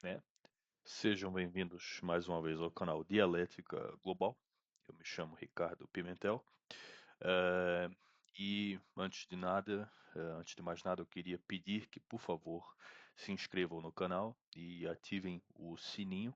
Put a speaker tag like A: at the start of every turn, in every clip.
A: né? Sejam bem-vindos mais uma vez ao canal Dialética Global. Eu me chamo Ricardo Pimentel. Eh, e antes de mais nada, eu queria pedir que, por favor, se inscrevam no canal e ativem o sininho.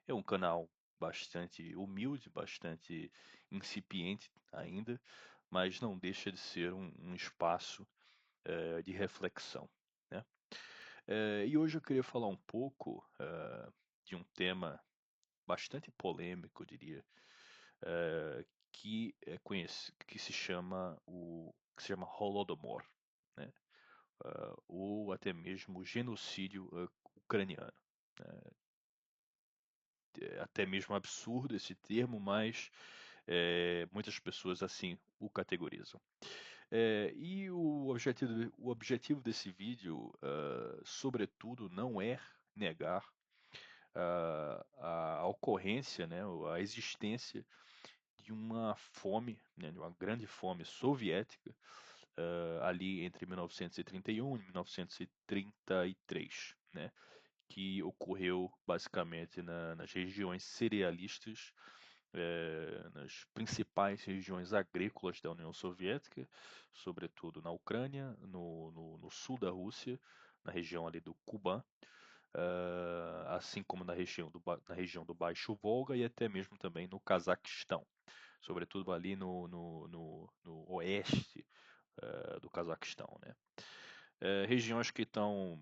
A: É um canal bastante humilde, bastante incipiente ainda, mas não deixa de ser um espaço de reflexão, né? E hoje eu queria falar um pouco de um tema bastante polêmico, eu diria, que se chama Holodomor, né? Ou até mesmo genocídio ucraniano. É até mesmo absurdo esse termo, mas muitas pessoas assim o categorizam. E o objetivo desse vídeo, sobretudo, não é negar a ocorrência, né, a existência de uma fome, né, de uma grande fome soviética, ali entre 1931 e 1933, né, que ocorreu basicamente nas regiões cerealistas, nas principais regiões agrícolas da União Soviética, sobretudo na Ucrânia, no sul da Rússia, na região ali do Kuban, assim como na região do Baixo Volga e até mesmo também no Cazaquistão, sobretudo ali no oeste do Cazaquistão, né? Regiões que estão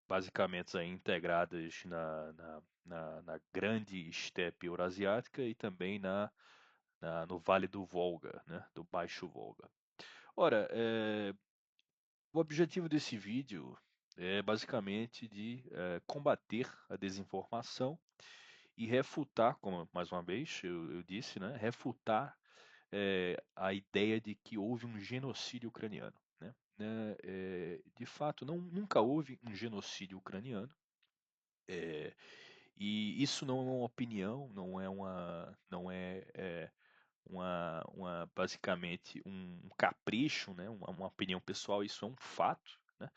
A: basicamente aí, integradas na grande estepe eurasiática e também no Vale do Volga, né? Do Baixo Volga. Ora, o objetivo desse vídeo é basicamente de combater a desinformação e refutar, como mais uma vez eu disse, né, refutar a ideia de que houve um genocídio ucraniano, né? De fato, nunca houve um genocídio ucraniano, é, e isso não é uma opinião, não é basicamente um capricho, né? Uma opinião pessoal, isso é um fato, né?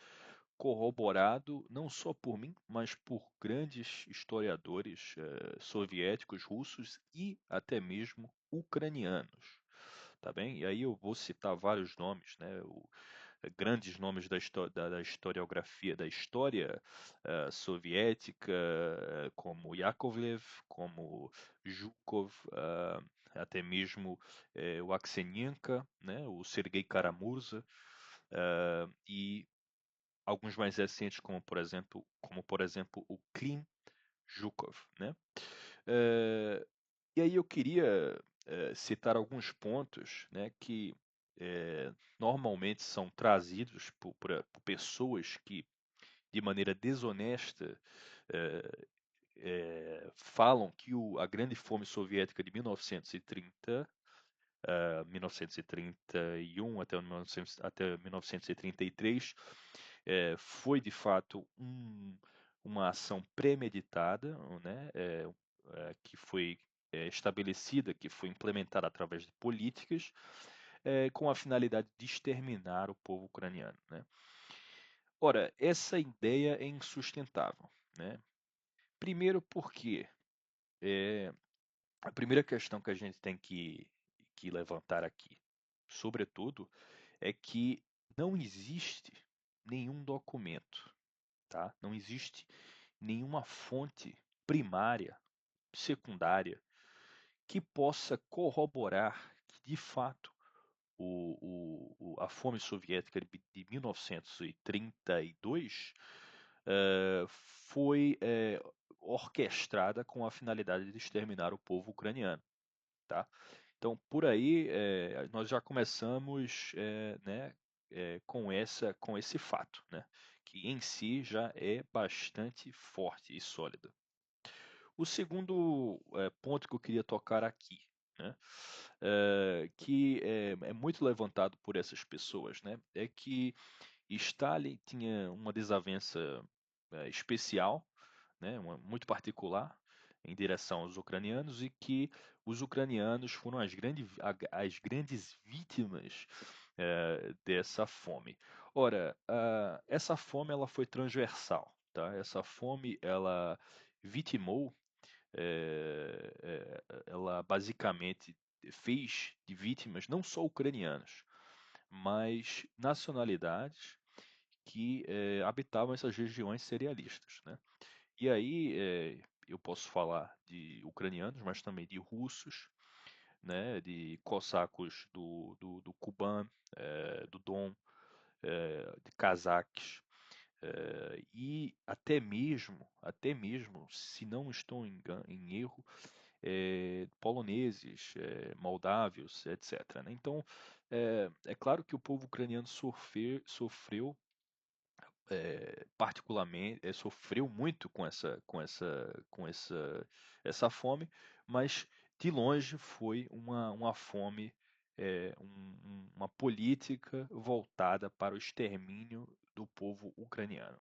A: Corroborado não só por mim, mas por grandes historiadores soviéticos, russos e até mesmo ucranianos, tá bem? E aí eu vou citar vários nomes, né? Grandes nomes da historiografia, da história soviética, como Yakovlev, como Zhukov, até mesmo o Aksenenka, né? O Sergei Karamurza, e alguns mais recentes, como por exemplo o Klim Zhukov, né? Eh, e aí eu queria citar alguns pontos, né, que normalmente são trazidos por pessoas que, de maneira desonesta, eh, falam que a grande fome soviética de 1930, 1931 até 1933, foi de fato uma ação premeditada, né, que foi estabelecida, que foi implementada através de políticas, com a finalidade de exterminar o povo ucraniano, né? Ora, essa ideia é insustentável, né? Primeiro porque é, a primeira questão que a gente tem que levantar aqui, sobretudo, é que não existe nenhum documento, tá? Não existe nenhuma fonte primária, secundária, que possa corroborar que, de fato, a fome soviética de 1932 foi orquestrada com a finalidade de exterminar o povo ucraniano, tá? Então, por aí, nós já começamos, né, com esse fato, né, que em si já é bastante forte e sólido. O segundo ponto que eu queria tocar aqui, né, que é muito levantado por essas pessoas, né, é que Stalin tinha uma desavença especial, né, muito particular, em direção aos ucranianos e que os ucranianos foram as grandes vítimas dessa fome. Ora, essa fome ela foi transversal, tá? Essa fome, ela vitimou, ela basicamente fez de vítimas não só ucranianos, mas nacionalidades que habitavam essas regiões cerealistas, né? E aí eu posso falar de ucranianos, mas também de russos, né? De cossacos do Kuban, do Don, de cazaques, e até mesmo, se não estou em erro, poloneses, moldávios, etc. Né? Então, é claro que o povo ucraniano sofreu particularmente, sofreu muito essa fome, mas de longe foi uma fome, uma política voltada para o extermínio do povo ucraniano.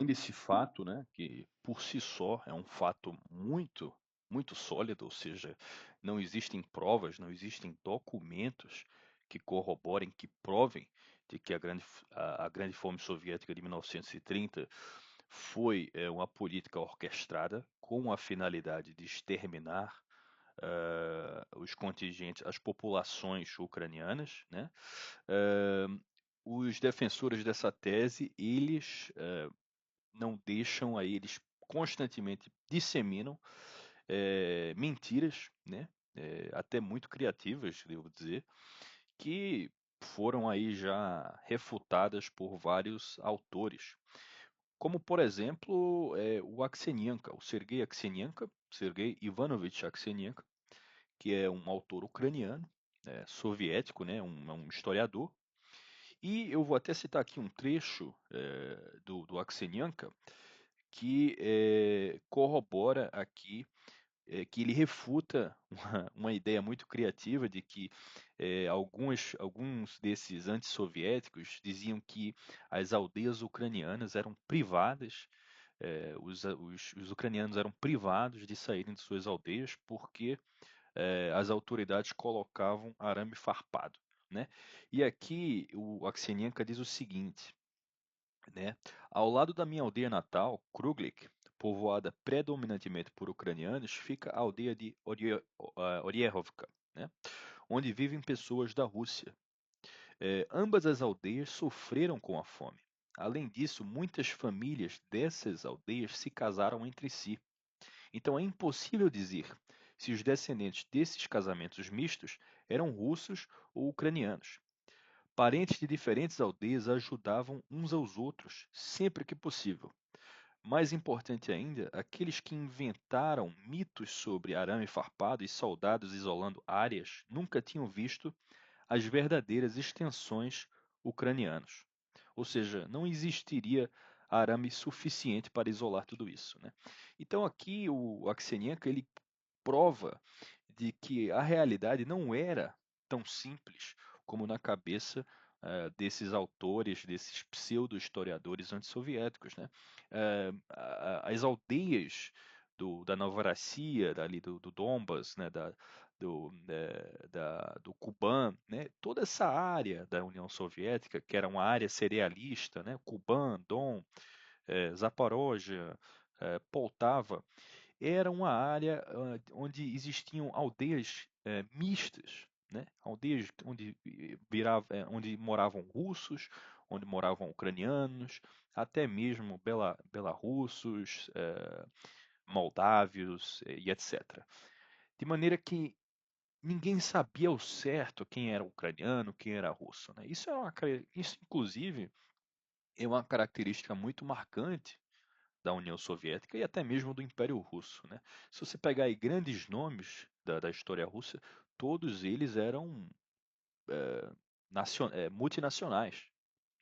A: Esse fato, né, que por si só é um fato muito sólido, ou seja, não existem provas, não existem documentos que corroborem, que provem de que a grande fome soviética de 1930 foi uma política orquestrada com a finalidade de exterminar os contingentes, as populações ucranianas, né? Os defensores dessa tese, eles não deixam aí, eles constantemente disseminam mentiras, né? Até muito criativas, devo dizer, que foram aí já refutadas por vários autores, como por exemplo o Aksenianka, o Sergei Aksenianka, Sergei Ivanovich Aksenianka, que é um autor ucraniano, soviético, né? Um historiador. E eu vou até citar aqui um trecho do Aksenianka, que corrobora aqui, que ele refuta uma ideia muito criativa de que alguns desses antissoviéticos diziam que as aldeias ucranianas eram privadas, os ucranianos eram privados de saírem de suas aldeias porque as autoridades colocavam arame farpado, né? E aqui o Aksenianka diz o seguinte, né? Ao lado da minha aldeia natal, Kruglik, povoada predominantemente por ucranianos, fica a aldeia de Oriehovka, né? Onde vivem pessoas da Rússia. Ambas as aldeias sofreram com a fome. Além disso, muitas famílias dessas aldeias se casaram entre si. Então é impossível dizer se os descendentes desses casamentos mistos eram russos ou ucranianos. Parentes de diferentes aldeias ajudavam uns aos outros sempre que possível. Mais importante ainda, aqueles que inventaram mitos sobre arame farpado e soldados isolando áreas nunca tinham visto as verdadeiras extensões ucranianas. Ou seja, não existiria arame suficiente para isolar tudo isso, né? Então aqui o Aksenianka ele prova de que a realidade não era tão simples como na cabeça desses autores, desses pseudo-historiadores antissoviéticos, né? As aldeias da Novorossiya, dali do Donbas, né? Do Kuban, né? Toda essa área da União Soviética, que era uma área cerealista, né? Kuban, Don, Zaporozhia, Poltava, era uma área onde existiam aldeias mistas, né? Aldeias onde moravam russos, onde moravam ucranianos, até mesmo belarussos, moldávios e etc. De maneira que ninguém sabia ao certo quem era ucraniano, quem era russo, né? Isso inclusive é uma característica muito marcante da União Soviética e até mesmo do Império Russo, né? Se você pegar aí grandes nomes da história russa, todos eles eram multinacionais,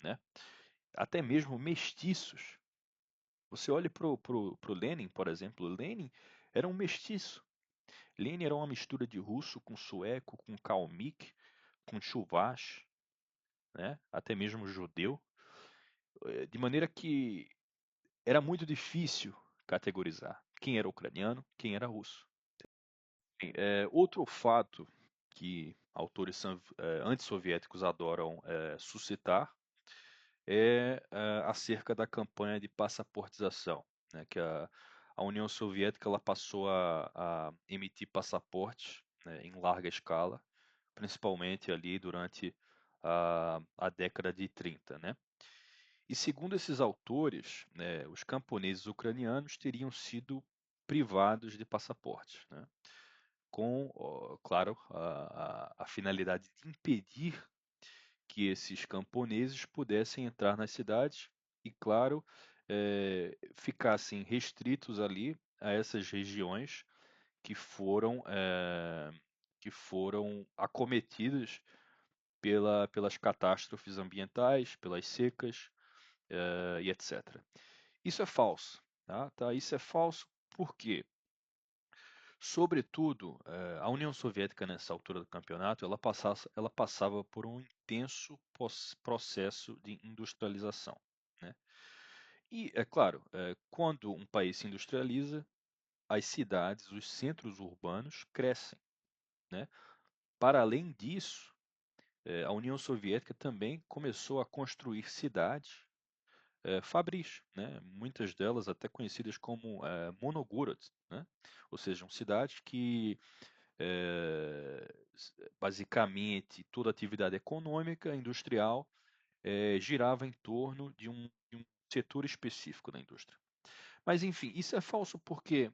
A: né? Até mesmo mestiços. Você olha pro Lenin, por exemplo, Lenin era um mestiço. Lenin era uma mistura de russo com sueco, com kalmyk, com chuvash, né? Até mesmo judeu, de maneira que era muito difícil categorizar quem era ucraniano, quem era russo. Outro fato que autores antissoviéticos adoram suscitar é acerca da campanha de passaportização, né, que a União Soviética ela passou a emitir passaportes, né, em larga escala, principalmente ali durante a década de 30, né? E segundo esses autores, né, os camponeses ucranianos teriam sido privados de passaportes, né, com, ó, claro, a finalidade de impedir que esses camponeses pudessem entrar nas cidades e, claro, ficassem restritos ali a essas regiões que foram acometidas pelas catástrofes ambientais, pelas secas, e etc. Isso é falso, tá? Isso é falso porque, sobretudo, a União Soviética nessa altura do campeonato, ela passava por um intenso processo de industrialização, né? E, é claro, quando um país se industrializa, as cidades, os centros urbanos crescem, né? Para além disso, a União Soviética também começou a construir cidades fabris, né? Muitas delas até conhecidas como monogorod, né? Ou seja, cidades que basicamente toda atividade econômica, industrial, girava em torno de um setor específico da indústria. Mas enfim, isso é falso porque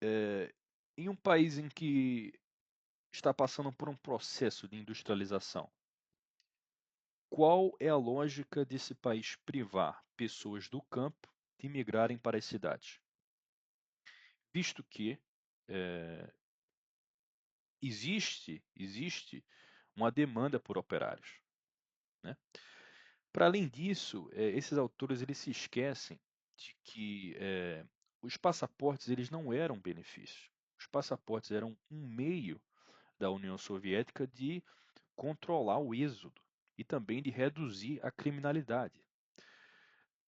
A: eh, em um país em que está passando por um processo de industrialização, qual é a lógica desse país privar pessoas do campo de migrarem para as cidades? Visto que eh, existe uma demanda por operários, né? Para além disso, esses autores eles se esquecem de que os passaportes eles não eram benefícios. Os passaportes eram um meio da União Soviética de controlar o êxodo e também de reduzir a criminalidade,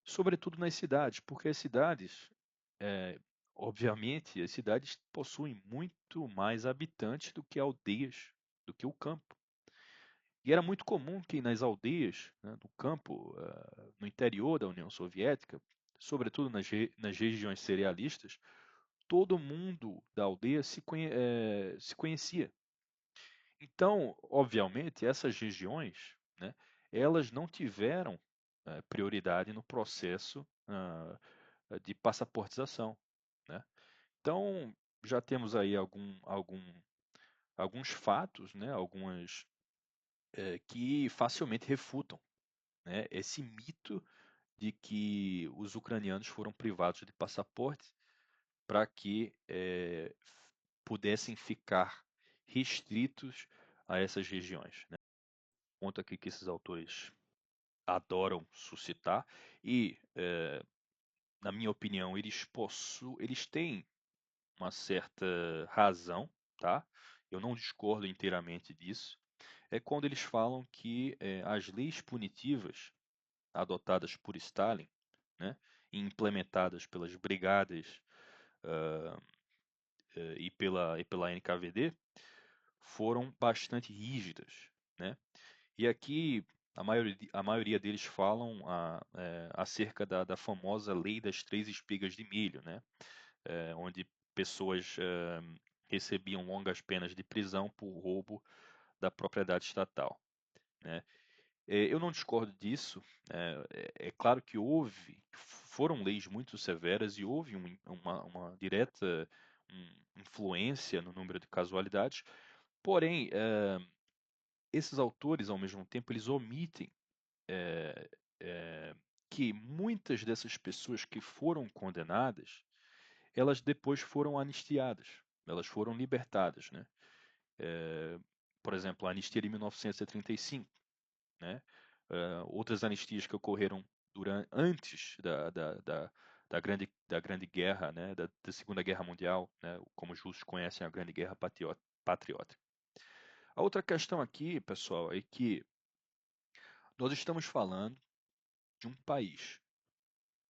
A: sobretudo nas cidades, porque as cidades, eh, obviamente, as cidades possuem muito mais habitantes do que aldeias, do que o campo. E era muito comum que nas aldeias, né, no campo, no interior da União Soviética, sobretudo nas regiões cerealistas, todo mundo da aldeia se conhecia. Então, obviamente, essas regiões, né, elas não tiveram prioridade no processo de passaportização, né? Então, já temos aí alguns fatos, né, que facilmente refutam, né, esse mito de que os ucranianos foram privados de passaporte para que pudessem ficar restritos a essas regiões, né? Ponto aqui que esses autores adoram suscitar e, na minha opinião, eles têm uma certa razão, tá? Eu não discordo inteiramente disso. É quando eles falam que as leis punitivas adotadas por Stalin, né, e implementadas pelas brigadas ah, e pela NKVD foram bastante rígidas, né? E aqui a maioria deles falam acerca da famosa lei das 3 espigas de milho, né? Onde pessoas recebiam longas penas de prisão por roubo da propriedade estatal, né? Eu não discordo disso. É claro que foram leis muito severas e houve uma direta influência no número de casualidades. Porém, esses autores, ao mesmo tempo, eles omitem eh, eh, que muitas dessas pessoas que foram condenadas, elas depois foram anistiadas, elas foram libertadas, né? Eh, por exemplo, a anistia de 1935, né? Outras anistias que ocorreram antes da grande guerra, né? Da Segunda Guerra Mundial, né? Como os russos conhecem a Grande Guerra Patriótica. A outra questão aqui, pessoal, é que nós estamos falando de um país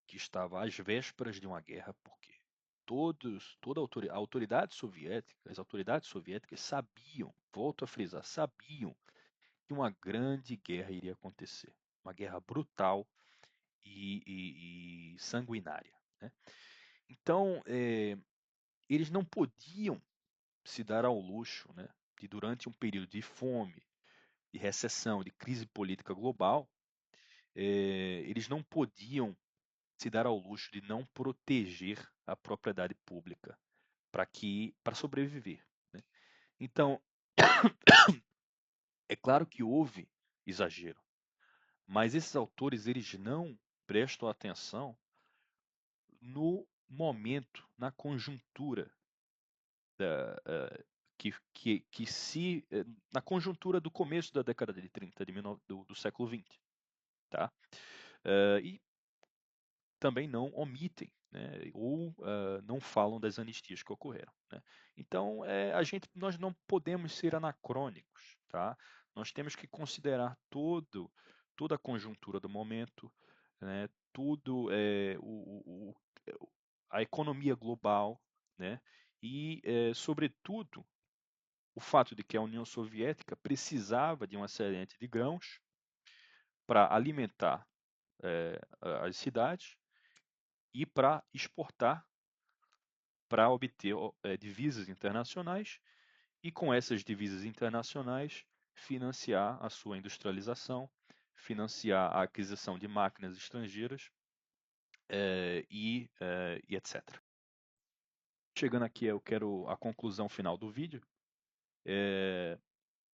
A: que estava às vésperas de uma guerra, porque a autoridade soviética, as autoridades soviéticas sabiam, volto a frisar, sabiam que uma grande guerra iria acontecer. uma guerra brutal e sanguinária, né? Então, eles não podiam se dar ao luxo, né, de durante um período de fome, de recessão, de crise política global, eles não podiam se dar ao luxo de não proteger a propriedade pública para sobreviver, né? Então, é claro que houve exagero, mas esses autores eles não prestam atenção no momento, na conjuntura da, que se na conjuntura do começo da década de 30 do século XX, tá? E também não omitem, né, ou não falam das anistias que ocorreram, né? Então, nós não podemos ser anacrônicos, tá? Nós temos que considerar toda a conjuntura do momento, né? Tudo a economia global, né? E, sobretudo, o fato de que a União Soviética precisava de uma semente de grãos para alimentar as cidades e para exportar, para obter divisas internacionais e com essas divisas internacionais financiar a sua industrialização, financiar a aquisição de máquinas estrangeiras e etc. Chegando aqui, eu quero a conclusão final do vídeo.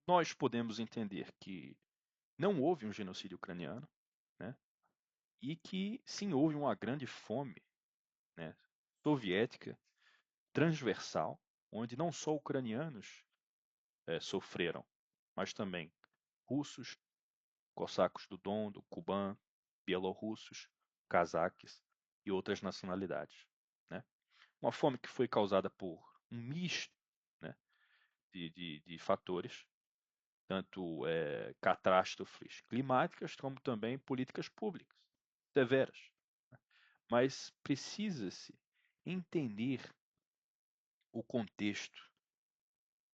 A: Nós podemos entender que não houve um genocídio ucraniano, né? E que sim houve uma grande fome, né, soviética transversal, onde não só ucranianos sofreram, mas também russos, cossacos do Don, do Kuban, bielorrussos, cazaques e outras nacionalidades, né? Uma fome que foi causada por um misto, né, de fatores, tanto catástrofes climáticas como também políticas públicas severas. Mas precisa-se entender o contexto,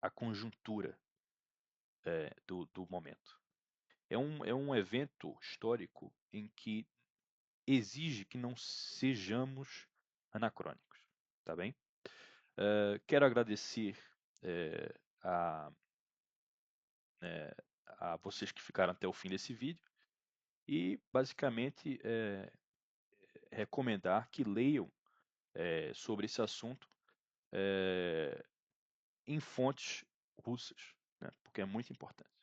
A: a conjuntura do momento. É um evento histórico em que exige que não sejamos anacrônicos, tá bem? Quero agradecer a, a vocês que ficaram até o fim desse vídeo e basicamente recomendar que leiam sobre esse assunto em fontes russas, né? Porque é muito importante.